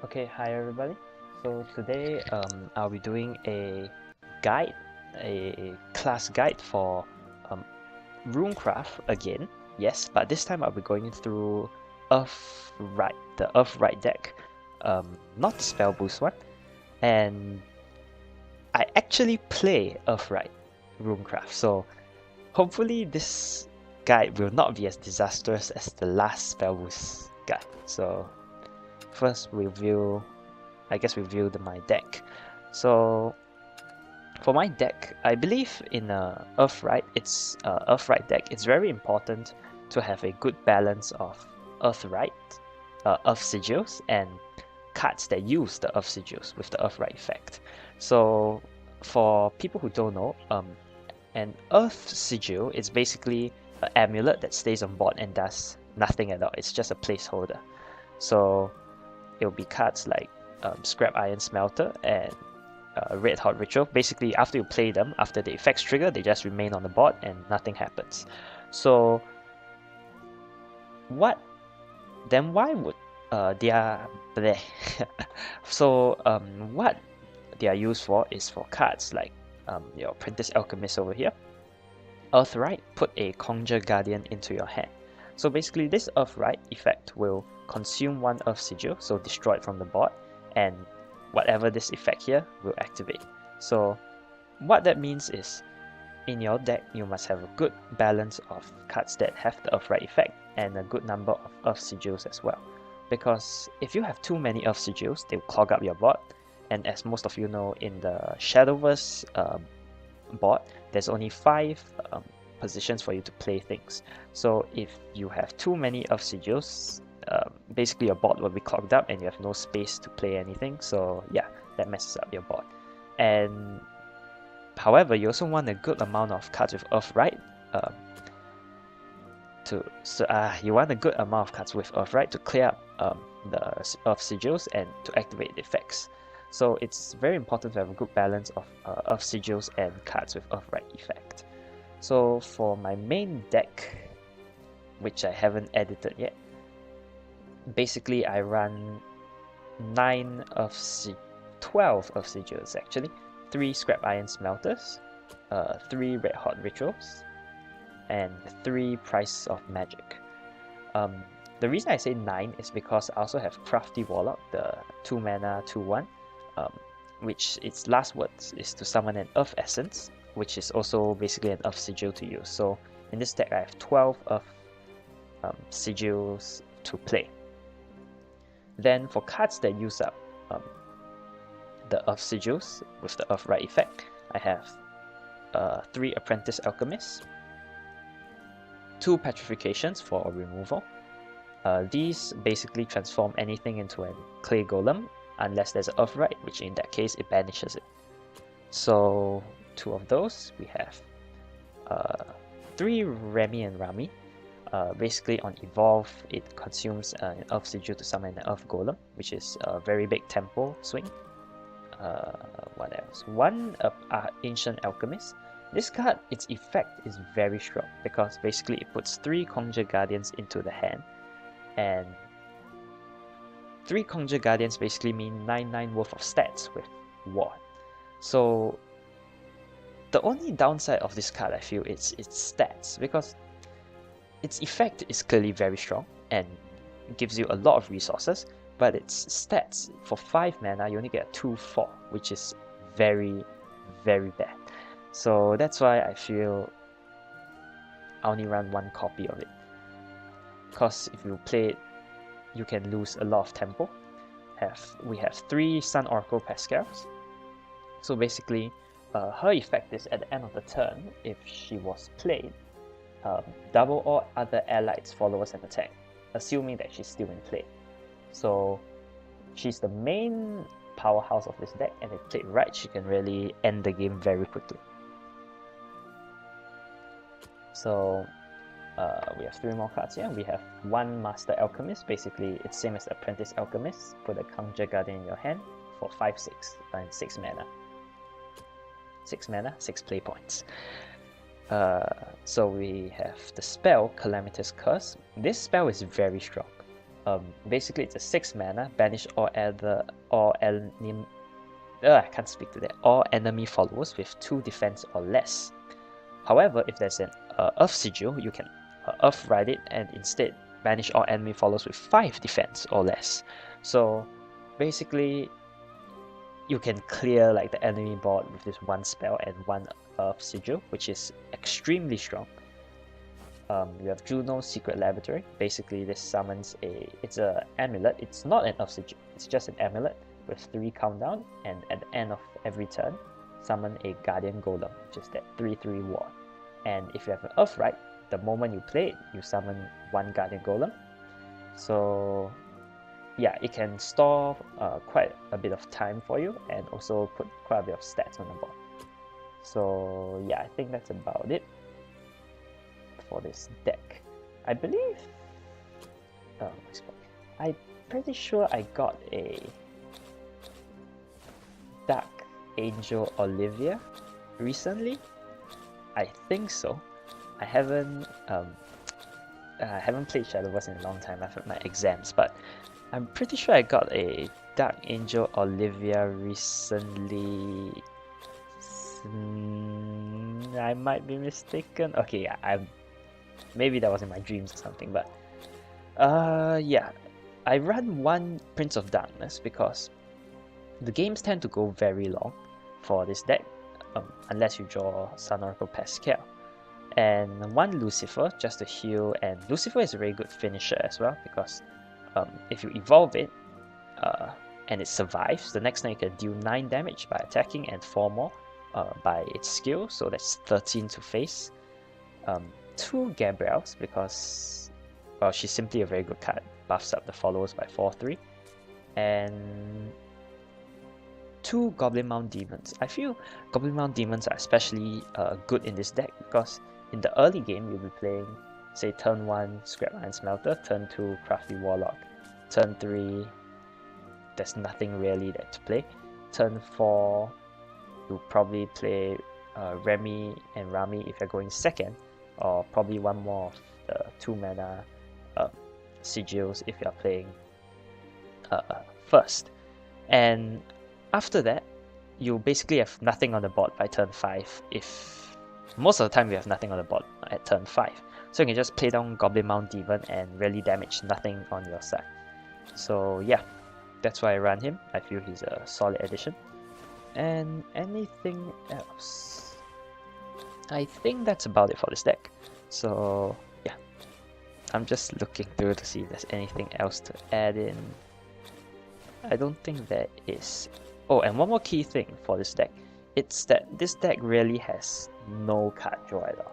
Okay, hi everybody. So today I'll be doing a guide, a class guide for um, Runecraft again. Yes, but this time I'll be going through Earth-Rite, the Earth-Rite deck, not the spell boost one. And I actually play Earth-Rite Runecraft, so hopefully this guide will not be as disastrous as the last spell boost guide. So first review my deck. So for my deck, I believe in Earth-Rite. It's Earth-Rite deck. It's very important to have a good balance of Earth-Rite, Earth Sigils, and cards that use the Earth Sigils with the Earth-Rite effect. So for people who don't know, an Earth Sigil is basically an amulet that stays on board and does nothing at all. It's just a placeholder. So it'll be cards like Scrap Iron Smelter and Red Hot Ritual. Basically, after you play them, after the effects trigger, they just remain on the board and nothing happens. So, why would they are bleh. So, what they are used for is for cards like your Apprentice Alchemist over here. Earth-Rite, put a Conjure Guardian into your hand. So basically, this Earth-Rite effect will consume one Earth Sigil, so destroy it from the board, and whatever this effect here will activate. So what that means is, in your deck, you must have a good balance of cards that have the Earth-Rite effect and a good number of Earth Sigils as well. Because if you have too many Earth Sigils, they will clog up your board, and as most of you know, in the Shadowverse board, there's only 5 positions for you to play things. So if you have too many Earth Sigils, basically your board will be clogged up and you have no space to play anything. So yeah, that messes up your board. And however, you also want a good amount of cards with Earth-Rite. You want a good amount of cards with Earth-Rite to clear up the Earth Sigils and to activate the effects. So it's very important to have a good balance of Earth Sigils and cards with Earth-Rite effect. So for my main deck, which I haven't edited yet, basically I run 12 Earth Sigils actually, 3 Scrap Iron Smelters, 3 Red Hot Rituals, and 3 Price of Magic. The reason I say 9 is because I also have Crafty Warlock, the 2 mana 2/1, which its last words is to summon an Earth Essence, which is also basically an Earth Sigil to use. So in this deck I have 12 Earth Sigils to play. Then for cards that use up the Earth Sigils with the Earth-Rite effect, I have 3 Apprentice Alchemists, 2 Petrifications for removal. These basically transform anything into a Clay Golem, unless there's an Earth-Rite, which in that case it banishes it. So 2 of those. We have 3 Remy and Rami. Basically on Evolve, it consumes an Earth Sigil to summon an Earth Golem, which is a very big tempo swing. What else? 1 Ancient Alchemist. This card, its effect is very strong because basically it puts 3 Conjure Guardians into the hand, and 3 Conjure Guardians basically mean 9/9 worth of stats with Ward. So the only downside of this card, I feel, is its stats, because its effect is clearly very strong and gives you a lot of resources, but its stats, for 5 mana, you only get a 2/4, which is very, very bad. So that's why I feel I only run 1 copy of it. Because if you play it, you can lose a lot of tempo. We have 3 Sun Oracle Pascals. So basically, her effect is at the end of the turn, if she was played, double all other allies, followers, and attack, assuming that she's still in play. So she's the main powerhouse of this deck, and if played right, she can really end the game very quickly. So we have 3 more cards here. We have 1 Master Alchemist. Basically, it's same as Apprentice Alchemist. Put a Conjure Guardian in your hand for 5/6 and 6 mana. 6 mana, 6 play points. So we have the spell Calamitous Curse. This spell is very strong. Basically it's a 6 mana, banish all enemy. I can't speak to that. All enemy followers with 2 defense or less. However, if there's an Earth Sigil, you can Earth-Rite it and instead banish all enemy followers with 5 defense or less. So basically, you can clear like the enemy board with this 1 spell and 1 Earth Sigil, which is extremely strong. You have Juno's Secret Laboratory. Basically, this summons it's an amulet. It's not an Earth Sigil. It's just an amulet with 3 countdown, and at the end of every turn, summon a Guardian Golem, which is that 3/3 ward. And if you have an Earth-Rite, the moment you play it, you summon 1 Guardian Golem. So yeah, it can store quite a bit of time for you and also put quite a bit of stats on the board. So yeah, I think that's about it for this deck. I believe I'm pretty sure I got a Dark Angel Olivia recently. I think so. I haven't played Shadowverse in a long time after my exams, but I'm pretty sure I got a Dark Angel Olivia recently. I might be mistaken. Okay, maybe that was in my dreams or something, but yeah, I run 1 Prince of Darkness because the games tend to go very long for this deck, unless you draw Sun Oracle Pascal. And 1 Lucifer just to heal, and Lucifer is a very good finisher as well because if you evolve it and it survives, the next turn you can deal 9 damage by attacking and 4 more by its skill, so that's 13 to face. 2 Gabriels because, well, she's simply a very good card, buffs up the followers by 4/3, and 2 Goblin Mount Demons. I feel Goblin Mount Demons are especially good in this deck because in the early game you'll be playing, say, turn 1 Scrap Iron Smelter, turn 2 Crafty Warlock, turn 3 there's nothing really there to play, turn 4 you'll probably play Remy and Rami if you're going second, or probably 1 more of the 2 mana sigils if you're playing first. And after that, you basically have nothing on the board by turn 5. If most of the time you have nothing on the board at turn 5, so you can just play down Goblin Mount Demon and really damage nothing on your side. So yeah, that's why I run him. I feel he's a solid addition. And anything else? I think that's about it for this deck. So yeah, I'm just looking through to see if there's anything else to add in. I don't think there is. Oh, and one more key thing for this deck, it's that this deck really has no card draw at all.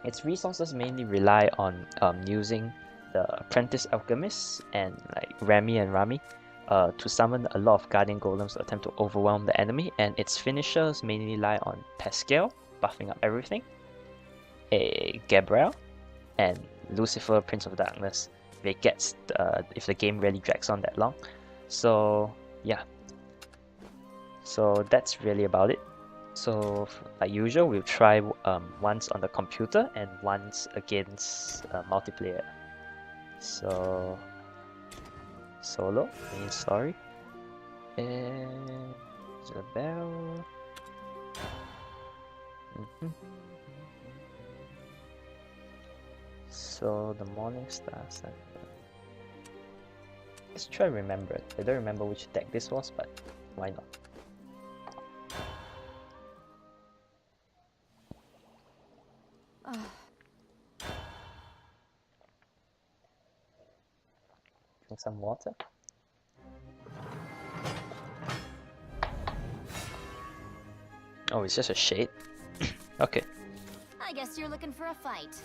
Its resources mainly rely on using the Apprentice Alchemist and like Remy and Rami to summon a lot of Guardian Golems to attempt to overwhelm the enemy, and its finishers mainly rely on Pascal, buffing up everything, a Gabriel, and Lucifer, Prince of Darkness, if the game really drags on that long. So yeah, so that's really about it. So like usual, we'll try once on the computer and once against multiplayer. So solo, main story, and Isabel. So the Morning Star Center. Let's try to remember it. I don't remember which deck this was, but why not? Drink some water. Oh, it's just a shade. Okay. I guess you're looking for a fight.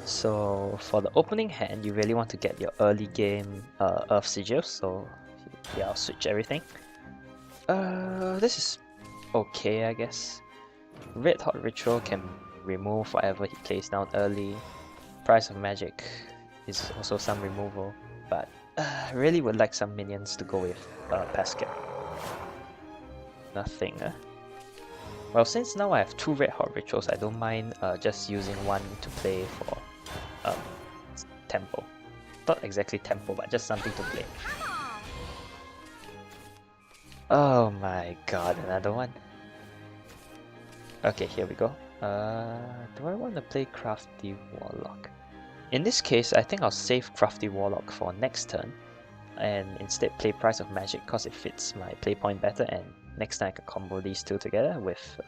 So for the opening hand, you really want to get your early game Earth Sigils. So yeah, I'll switch everything. This is okay, I guess. Red Hot Ritual can remove whatever he plays down early. Price of Magic is also some removal, but I really would like some minions to go with Pascal. Nothing. Well, since now I have 2 red hot rituals, I don't mind just using one to play for um, tempo. Not exactly tempo, but just something to play. Oh my god, another one. Okay, here we go. Do I want to play Crafty Warlock? In this case, I think I'll save Crafty Warlock for next turn and instead play Price of Magic because it fits my play point better, and next time I can combo these two together with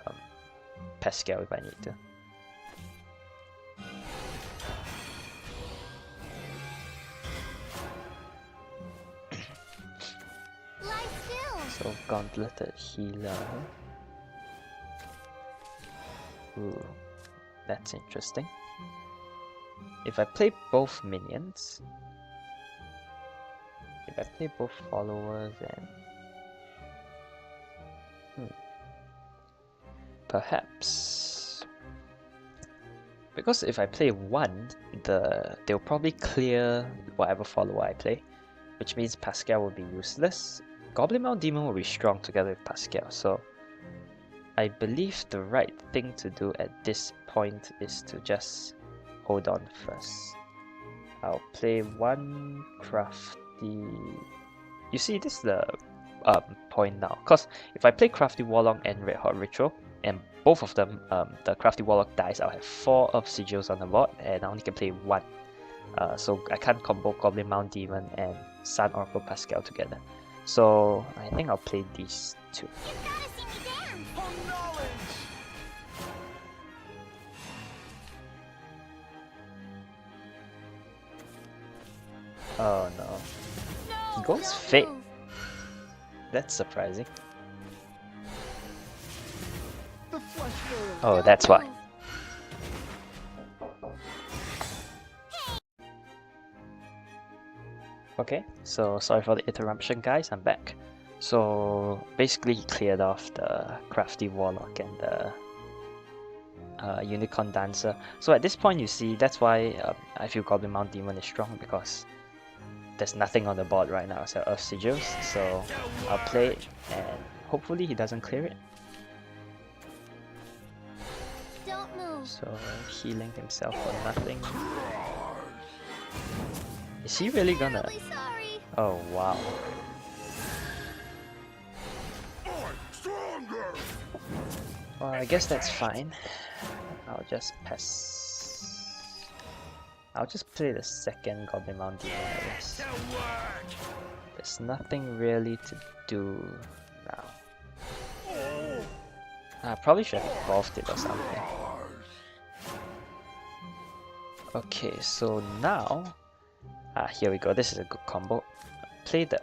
Pascal if I need to. So Gauntleted Healer. Ooh, that's interesting. If I play both minions, if I play both followers, then perhaps, because if I play one, they'll probably clear whatever follower I play, which means Pascal will be useless. Goblin Mount Demon will be strong together with Pascal, so I believe the right thing to do at this point is to just hold on first. I'll play one crafty. You see, this is the point now, because if I play Crafty Warlock and Red Hot Ritual, and both of them, the Crafty Warlock dies, I'll have 4 Earth Sigils on the board, and I only can play 1. So I can't combo Goblin Mount Demon and Sun Oracle Pascal together. So I think I'll play these 2. Oh no. He goes Fate. That's surprising. Oh, that's why. Okay, so sorry for the interruption guys, I'm back. So basically he cleared off the Crafty Warlock and the Unicorn Dancer. So at this point you see, that's why I feel Goblin Mount Demon is strong, because there's nothing on the board right now except Earth Sigils. So I'll play it and hopefully he doesn't clear it. Don't move. So healing himself for nothing. Is he really gonna... Oh wow. Well, I guess that's fine. I'll just pass. I'll just play the second Goblin Mount Demon, I guess. There's nothing really to do now. I probably should have evolved it or something. Okay, so now... here we go, this is a good combo. Play the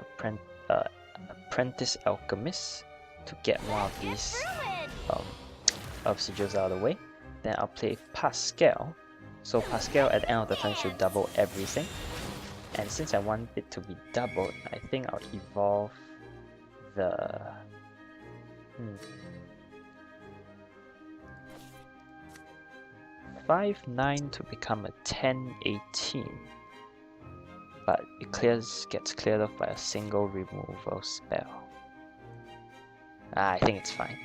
Apprentice Alchemist to get one of these Earth Sigils out of the way. Then I'll play Pascal. So Pascal at the end of the turn should double everything. And since I want it to be doubled, I think I'll evolve the... 5/9 to become a 10/18. But it gets cleared off by a single removal spell. I think it's fine.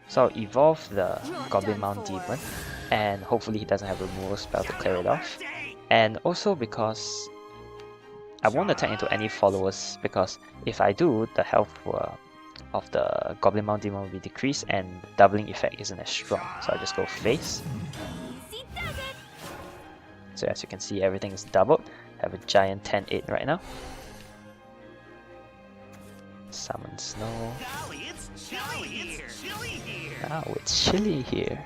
So I'll evolve the Goblin Mount Demon, and hopefully he doesn't have a removal spell to clear it off. And also because I won't attack into any followers, because if I do, the health of the Goblin Mount Demon will be decreased and the doubling effect isn't as strong. So I'll just go face. So as you can see, everything is doubled. I have a giant 10/8 right now. Summon snow. Now it's chilly here.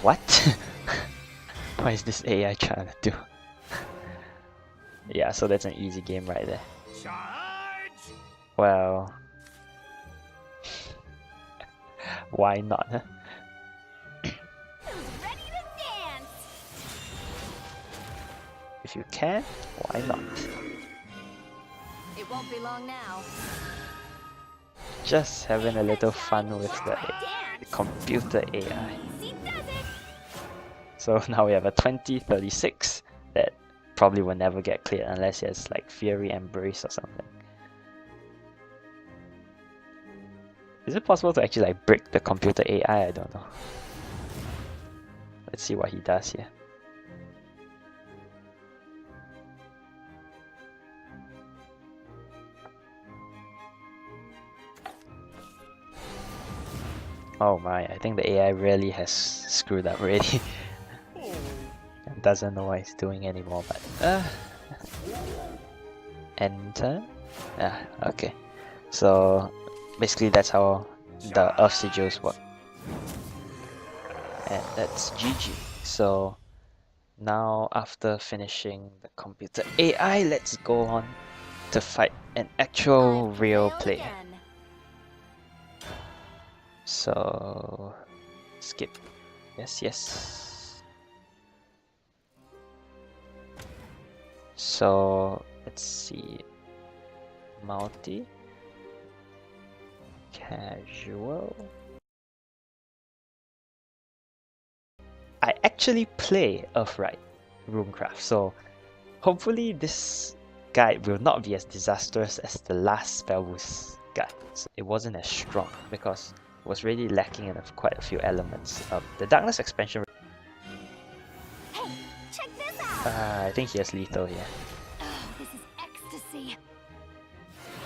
What? What is this AI trying to do? Yeah, so that's an easy game right there. Well, why not, huh? If you can, why not? It won't be long now. Just having a little fun with the computer AI. So now we have a 2036 that probably will never get cleared unless he has like Fury Embrace or something. Is it possible to actually like break the computer AI? I don't know. Let's see what he does here. Oh my, I think the AI really has screwed up already. And doesn't know what it's doing anymore, but enter. Okay. So basically that's how the Earth sigils work. And that's GG. So now after finishing the computer AI, let's go on to fight an actual real player. So skip. Yes, yes. So let's see. Multi. Casual. I actually play Earth-Rite Runecraft, so hopefully this guide will not be as disastrous as the last Spellboost guide. So it wasn't as strong because it was really lacking in quite a few elements. The Darkness expansion. Hey, check this out. I think he has lethal here. Oh, this is ecstasy.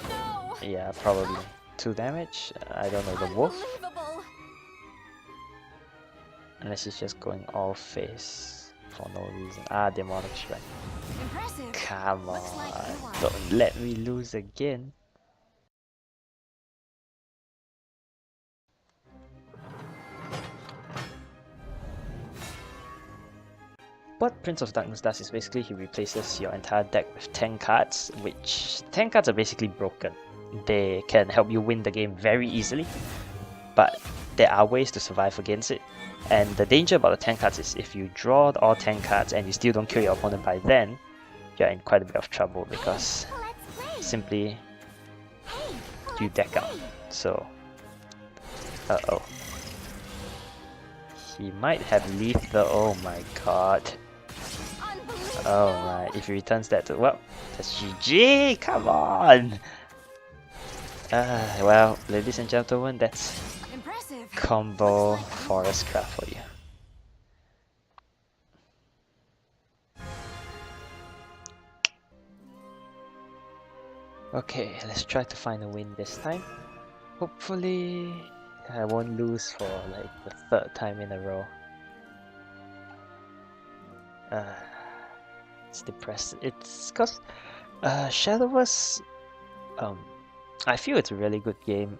No. Yeah, probably 2 damage. I don't know, the wolf. Unbelievable. Unless he's just going all face for no reason. Demonic Strike. Impressive. Come on, Looks like you are. don't let me lose again. What Prince of Darkness does is basically he replaces your entire deck with 10 cards, which 10 cards are basically broken. They can help you win the game very easily, but there are ways to survive against it. And the danger about the 10 cards is if you draw all 10 cards and you still don't kill your opponent by then, you're in quite a bit of trouble because simply you deck out. So, uh-oh. He might have lethal, oh my god. Oh my, if he returns that to, well, that's GG, come on! Well, ladies and gentlemen, that's Impressive. combo Forest Craft for you. Okay, let's try to find a win this time. Hopefully, I won't lose for like the 3rd time in a row. It's depressing. It's cause Shadowverse, I feel it's a really good game.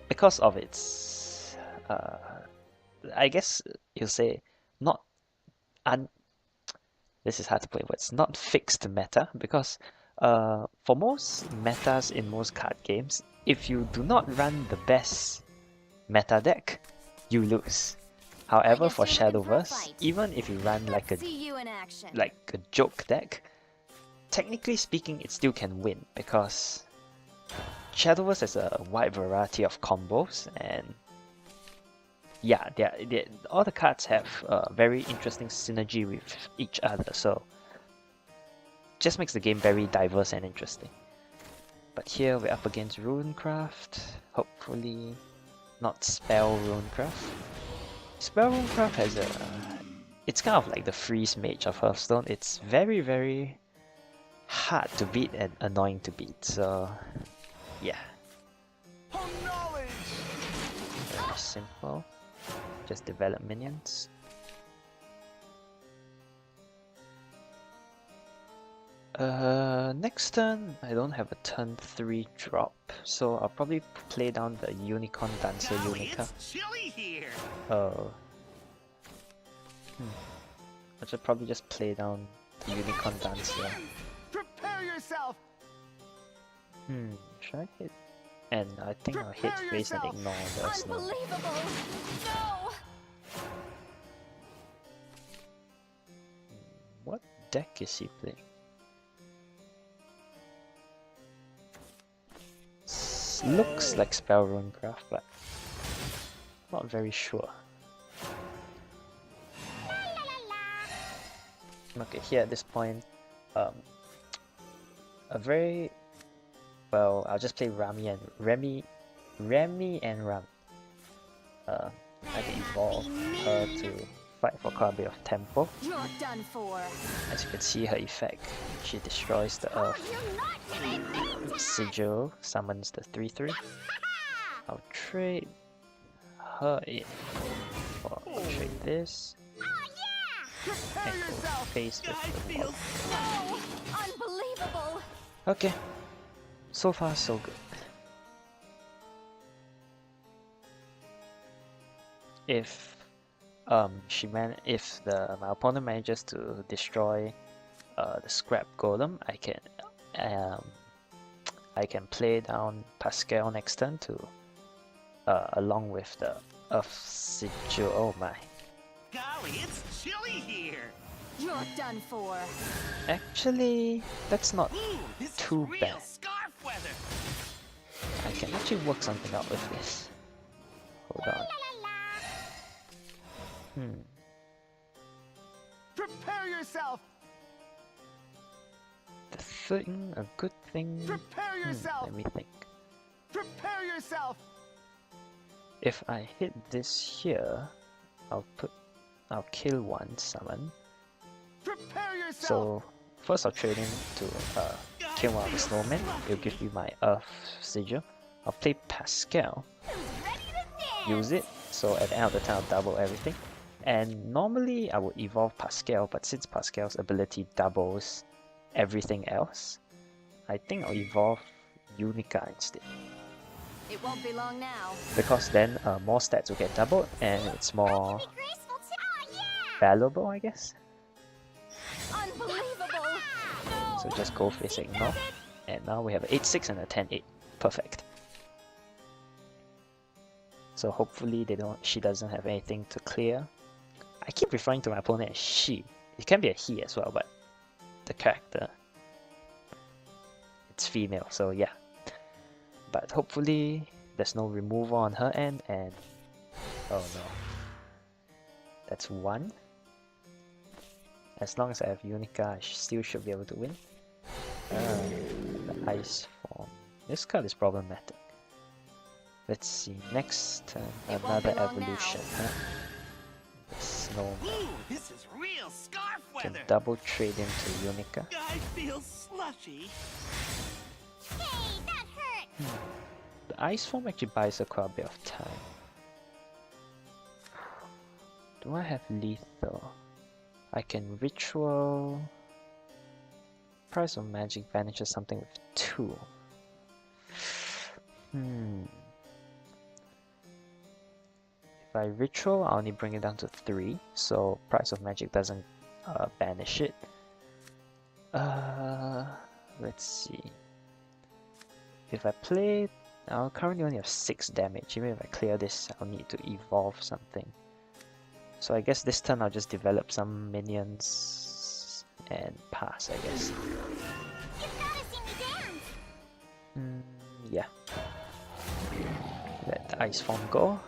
Because of its, I guess you'll say, not this is hard to play, but it's not fixed meta because for most metas in most card games, if you do not run the best meta deck, you lose. However, for Shadowverse, even if you run like a joke deck, technically speaking, it still can win because Shadowverse has a wide variety of combos, and yeah, all the cards have very interesting synergy with each other, so just makes the game very diverse and interesting. But here we're up against Runecraft, hopefully not Spell Runecraft. Spell Runecraft has a... it's kind of like the Freeze Mage of Hearthstone. It's very, very hard to beat and annoying to beat, so yeah. Very simple. Just develop minions. Next turn, I don't have a turn 3 drop, so I'll probably play down the Unicorn Dancer Unica. Oh. I should probably just play down the Unicorn Dancer. Prepare yourself. Should I hit? And I think I'll hit face and ignore the snow. Unbelievable. No. What deck is he playing? Looks like Spell Runecraft, but not very sure. Okay, here at this point, a very Well, I'll just play Remy and Ram. I can evolve her to fight for quite a bit of tempo. You're done for. As you can see, her effect, she destroys the Earth. Sigil summons the 3/3. I'll trade her in. Or I'll trade this. Prepare And go yourself. face with the wall. Oh, unbelievable. Okay. So far, so good. If my opponent manages to destroy the scrap golem, I can play down Pascal next turn to along with the Earth Sigil. Oh my! Golly, it's chilly here. You're done for. Actually, that's not Ooh, this too is real bad. scarf weather. I can actually work something out with this. Hold on. Prepare yourself. A good thing. Prepare yourself. Let me think. Prepare yourself. If I hit this here, I'll kill one summon. Prepare yourself. So first I'll trade in to kill one of the snowmen. It'll give you my Earth Sigil. I'll play Pascal. Use it. So at the end of the turn I'll double everything. And normally I would evolve Pascal, but since Pascal's ability doubles everything else, I think I'll evolve Unica instead. It won't be long now. Because then more stats will get doubled and it's more valuable, I guess. Unbelievable. So just go face ignore. And now we have an 8-6 and a 10-8. Perfect. So hopefully she doesn't have anything to clear. I keep referring to my opponent as she. It can be a he as well, but the character, it's female, so yeah. But hopefully there's no removal on her end, and oh no. That's one. As long as I have Unica, I still should be able to win. The ice form. This card is problematic. Let's see. Next turn, another evolution. Huh? The snowman. Ooh, this is real scarf Can weather. double trade into Unica. I feel slushy. Hey, that hurt. The ice form actually buys her quite a bit of time. Do I have lethal? I can ritual. Price of magic vanishes something with 2. If I ritual, I only bring it down to 3, so price of magic doesn't banish it. Let's see. If I play, I'll currently only have 6 damage. Even if I clear this, I'll need to evolve something. So I guess this turn I'll just develop some minions and pass, I guess. Yeah. Let the ice form go.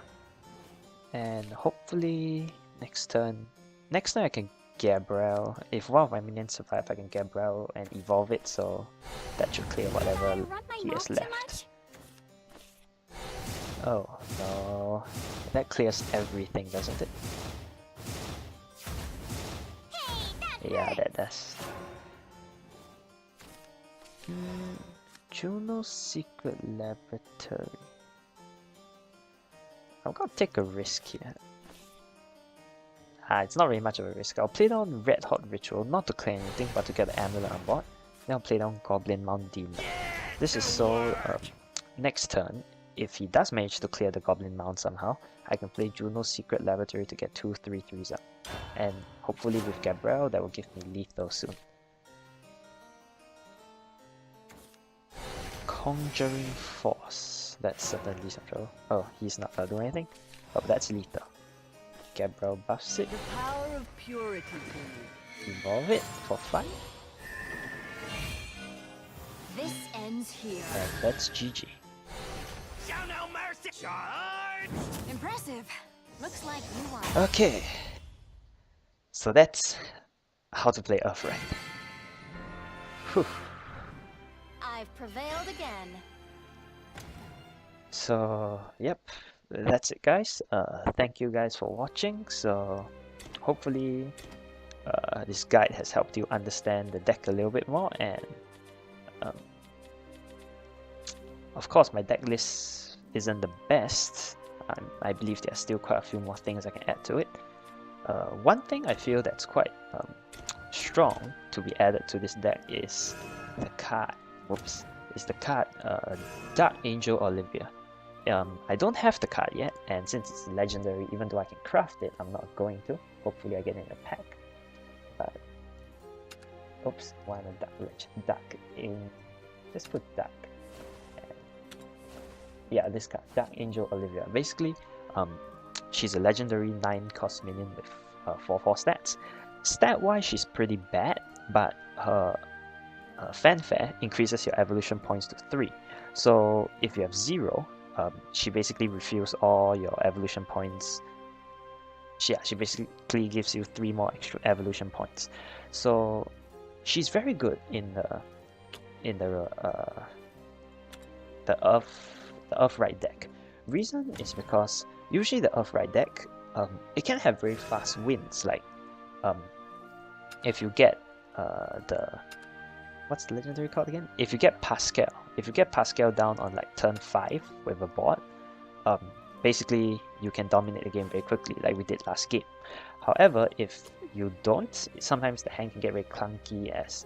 And hopefully next turn I can Gabriel. If one of my minions survive, I can Gabriel and evolve it, so that should clear whatever he has left. Oh no. That clears everything, doesn't it? Yeah, that does. Juno's Secret Laboratory. I'm gonna take a risk here. It's not really much of a risk. I'll play down Red Hot Ritual, not to clear anything, but to get the amulet on board. Then I'll play down Goblin Mount Demon. This is so... next turn, if he does manage to clear the Goblin Mount somehow, I can play Juno's Secret Laboratory to get 2 3/3s up. And hopefully with Gabriel, that will give me lethal soon. Conjuring Force. That's certainly some trouble. Oh, he's not gonna do anything? Oh, that's lethal. Gabriel buffs it. The power of purity. Evolve it for fun. This ends here. And that's GG. Show no mercy. Charge! Impressive. Looks like you won. Okay. So that's how to play Earth-Rite. Whew. I I've prevailed again. So yep, that's it guys. Thank you guys for watching. So hopefully this guide has helped you understand the deck a little bit more, and um, of course my deck list isn't the best. I believe there are still quite a few more things I can add to it. One thing I feel that's quite strong to be added to this deck is the card. Whoops, is the card Dark Angel Olivia. I don't have the card yet, and since it's legendary, even though I can craft it, I'm not going to. Hopefully I get it in a pack. But oops, why am I dark in? Just put dark. And yeah, this card, Dark Angel Olivia. Basically, she's a legendary 9-cost minion with 4/4 stats. Stat-wise, she's pretty bad, but her fanfare increases your evolution points to 3. So if you have 0, she basically refills all your evolution points. She basically gives you 3 more extra evolution points. So she's very good in the Earth-Rite deck. Reason is because usually the Earth-Rite deck, it can have very fast wins. Like if you get what's the legendary card again? If you get Pascal down on like turn 5 with a board, basically you can dominate the game very quickly, like we did last game. However, if you don't, sometimes the hand can get very clunky, as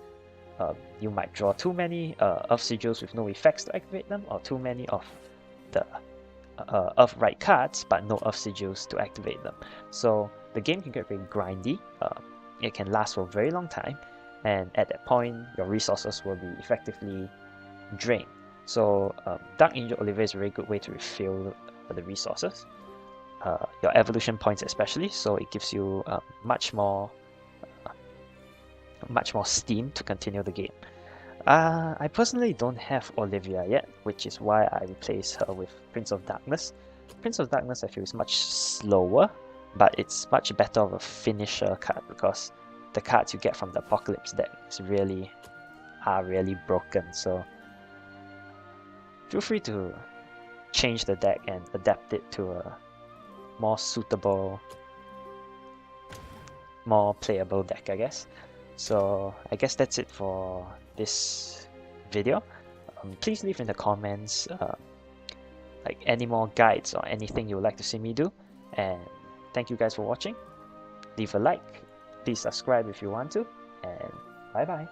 you might draw too many Earth Sigils with no effects to activate them, or too many of the Earth-Rite cards but no Earth Sigils to activate them. So the game can get very grindy. It can last for a very long time, and at that point your resources will be effectively drained. So Dark Angel Olivia is a very good way to refill the resources, your evolution points especially, so it gives you much more steam to continue the game. I personally don't have Olivia yet, which is why I replace her with Prince of Darkness. Prince of Darkness I feel is much slower, but it's much better of a finisher card, because the cards you get from the Apocalypse deck are really broken. So feel free to change the deck and adapt it to a more suitable, more playable deck, I guess. So I guess that's it for this video. Please leave in the comments like any more guides or anything you would like to see me do, and thank you guys for watching. Leave a like, please subscribe if you want to, and bye bye.